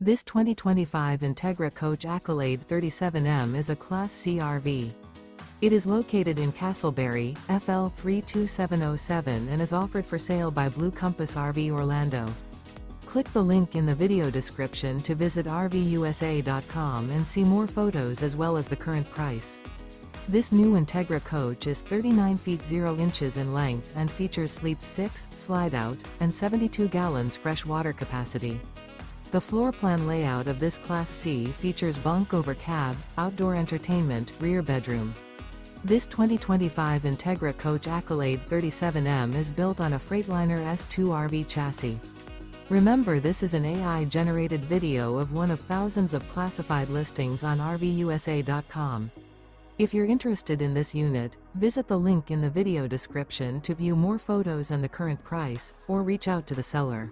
This 2025 Entegra Coach Accolade 37M is a Class C RV. It is located in Casselberry, FL 32707 and is offered for sale by Blue Compass RV Orlando. Click the link in the video description to visit RVUSA.com and see more photos as well as the current price. This new Entegra coach is 39 feet 0 inches in length and features sleep 6, slide-out, and 72 gallons fresh water capacity. The floor plan layout of this Class C features bunk over cab, outdoor entertainment, rear bedroom. This 2025 Entegra Coach Accolade 37M is built on a Freightliner S2RV chassis. Remember, this is an AI-generated video of one of thousands of classified listings on RVUSA.com. If you're interested in this unit, visit the link in the video description to view more photos and the current price, or reach out to the seller.